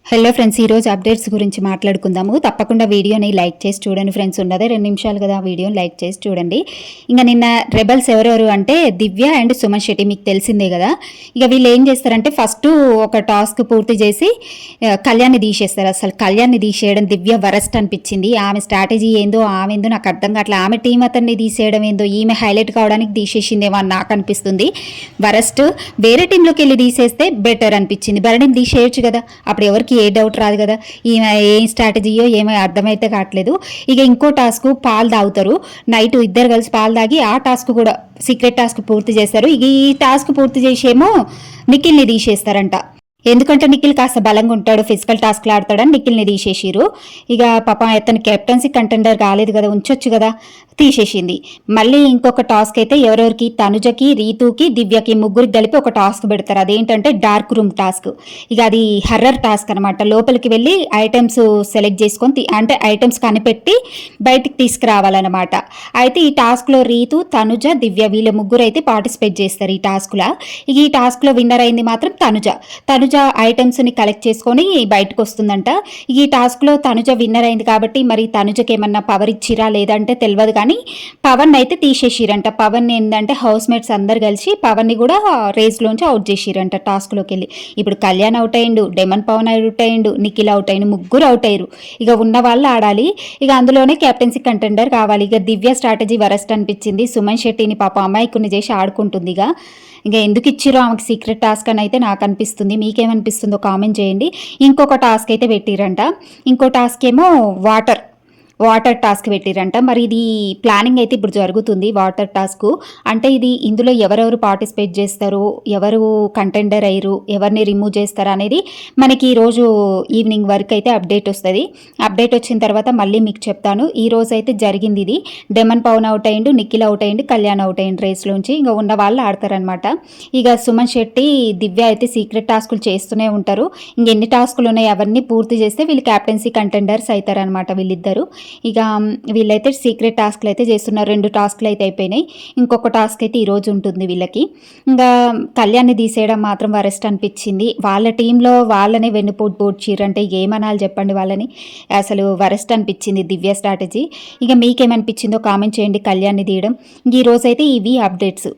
Hello friends, ఈరోజు updates గురించి మాట్లాడుకుందాము. తప్పకుండా వీడియోని లైక్ చేసి చూడండి ఫ్రెండ్స్. ఉన్నదే 2 నిమిషాలు కదా, వీడియోని లైక్ చేసి చూడండి. ఇంకా నిన్న రెబల్స్ ఎవరెవరు అంటే దివ్య అండ్ సుమన్ శెట్టి, మీకు తెలిసిందే కదా. ఇక వీళ్ళు ఏం చేస్తారంటే ఫస్ట్ ఒక టాస్క్ పూర్తి చేసి కళ్యాణ్ని తీసేస్తారు. అసలు కళ్యాణ్ని తీసేయడం దివ్య వరస్ట్ అనిపించింది. ఆమె స్ట్రాటజీ ఏందో ఆమెందో నాకు అర్థం కావట్లేదు. ఆమె టీం అతన్ని తీసేయడం ఏందో, ఈమె హైలైట్ కావడానికి తీసేసిందేమో అని నాకు అనిపిస్తుంది. వరస్ట్. వేరే టీంలోకి వెళ్ళి తీసేస్తే బెటర్ అనిపించింది. భరణిని తీసేయచ్చు కదా, అప్పుడు ఎవరికి ఏ డౌట్ రాదు కదా. ఈమె ఏం స్ట్రాటజీయో ఏమో అర్థమైతే కావట్లేదు. ఇక ఇంకో టాస్క్ పాలు తాగుతారు. నైట్ ఇద్దరు కలిసి పాలు తాగి ఆ టాస్క్ కూడా సీక్రెట్ టాస్క్ పూర్తి చేస్తారు. ఇక ఈ టాస్క్ పూర్తి చేసేమో నిఖిల్ని తీసేస్తారంట. ఎందుకంటే నిఖిల్ కాస్త బలంగా ఉంటాడు, ఫిజికల్ టాస్క్లు ఆడతాడని నిఖిల్ని తీసేసిరు. ఇక పాపం అతను కెప్టెన్సీ కంటెండర్ కాలేదు కదా, ఉంచొచ్చు కదా, తీసేసింది. మళ్ళీ ఇంకొక టాస్క్ అయితే ఎవరెవరికి, తనుజకి, రీతుకి, దివ్యకి ముగ్గురికి కలిపి ఒక టాస్క్ పెడతారు. అదేంటంటే డార్క్ రూమ్ టాస్క్. ఇక అది హర్రర్ టాస్క్ అనమాట. లోపలికి వెళ్ళి ఐటమ్స్ సెలెక్ట్ చేసుకొని అంటే ఐటమ్స్ కనిపెట్టి బయటికి తీసుకురావాలన్నమాట. అయితే ఈ టాస్క్లో రీతు, తనుజ, దివ్య వీళ్ళ ముగ్గురు అయితే పార్టిసిపేట్ చేస్తారు ఈ టాస్క్లో. ఇక ఈ టాస్క్లో విన్నర్ అయింది మాత్రం తనుజ ఐటమ్స్ని కలెక్ట్ చేసుకొని బయటకు వస్తుందంట. ఈ టాస్క్లో తనుజ విన్నర్ అయింది కాబట్టి మరి తనుజకి ఏమన్నా పవర్ ఇచ్చిరా లేదంటే తెలియదు, కానీ పవన్ అయితే తీసేసిరంట. పవన్ ఏంటంటే హౌస్ మేట్స్ అందరు కలిసి పవన్ని కూడా రేస్లోంచి అవుట్ చేసిరంట టాస్క్లోకి వెళ్ళి. ఇప్పుడు కళ్యాణ్ అవుట్ అయ్యిండు, డెమన్ పవన్ అవుట్ అయ్యిండు, నిఖిల్ అవుట్ అయ్యిండు, ముగ్గురు అవుట్ అయ్యారు. ఇక ఉన్న వాళ్ళు ఆడాలి. ఇక అందులోనే కెప్టెన్సీ కంటెండర్ కావాలి. ఇక దివ్య స్ట్రాటజీ వరస్ట్ అనిపించింది. సుమన్ శెట్టిని పాప అమాయకుని చేసి ఆడుకుంటుంది. ఇక ఎందుకు ఇచ్చిరో ఆమెకు సీక్రెట్ టాస్క్ అని అయితే నాకు అనిపిస్తుంది. మీకేమనిపిస్తుందో కామెంట్ చేయండి. ఇంకొక టాస్క్ అయితే పెట్టిరంట. ఇంకో టాస్క్ ఏమో వాటర్ టాస్క్ పెట్టిరంట. మరి ఇది ప్లానింగ్ అయితే ఇప్పుడు జరుగుతుంది. వాటర్ టాస్క్ అంటే ఇందులో ఎవరెవరు పార్టిసిపేట్ చేస్తారు, ఎవరు కంటెండర్ అయ్యారు, ఎవరిని రిమూవ్ చేస్తారు అనేది మనకి ఈరోజు ఈవినింగ్ వరకు అయితే అప్డేట్ వస్తుంది. అప్డేట్ వచ్చిన తర్వాత మళ్ళీ మీకు చెప్తాను. ఈ రోజు అయితే జరిగింది ఇది. డెమన్ పవన్ అవుట్ అయ్యిండు, నిఖిల్ అవుట్ అయ్యిండు, కళ్యాణ్ అవుట్ అయ్యిండు రేస్లోంచి. ఇంకా ఉన్న వాళ్ళు ఆడతారనమాట. ఇక సుమన్ శెట్టి, దివ్య అయితే సీక్రెట్ టాస్కులు చేస్తూనే ఉంటారు. ఇంకెన్ని టాస్కులు ఉన్నాయి అవన్నీ పూర్తి చేస్తే వీళ్ళు క్యాప్టెన్సీ కంటెండర్స్ అవుతారనమాట వీళ్ళిద్దరు. ఇక వీళ్ళైతే సీక్రెట్ టాస్క్లు అయితే చేస్తున్నారు. 2 టాస్క్లు అయితే అయిపోయినాయి. ఇంకొక టాస్క్ అయితే ఈరోజు ఉంటుంది వీళ్ళకి. ఇంకా కళ్యాణ్ని తీసేయడం మాత్రం వరెస్ట్ అనిపించింది. వాళ్ళ టీంలో వాళ్ళనే వెన్నుపోటు పోడ్చిరంటే ఏమనాలి చెప్పండి వాళ్ళని. అసలు వరెస్ట్ అనిపించింది దివ్య స్ట్రాటజీ. ఇక మీకేమనిపించిందో కామెంట్ చేయండి కళ్యాణ్ని తీయడం. ఈ రోజైతే ఇవి అప్డేట్స్.